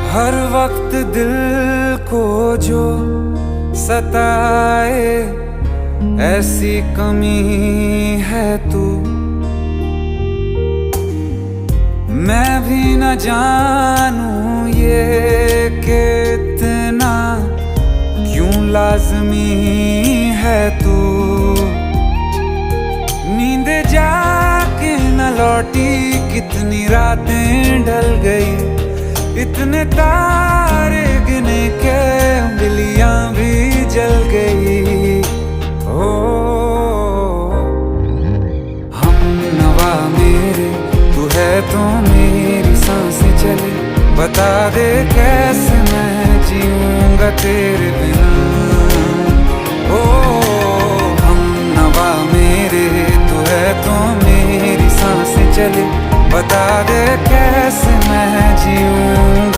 हर वक्त दिल को जो सताए, ऐसी कमी है तू। मैं भी न जानूं ये कि इतना क्यों लाज़मी है तू। नींद जाके न लौटी, कितनी रातें ढल गई, इतने तारे गिने के उंगलियां भी जल गई। ओ हम नवा मेरे, तू है तो मेरी सांसें चले। बता दे कैसे मैं जीऊंगा तेरे बिना। ओ हम नवा मेरे, तू है तो मेरी सांसें चले। बता दे कैसे मैं जीऊंगा।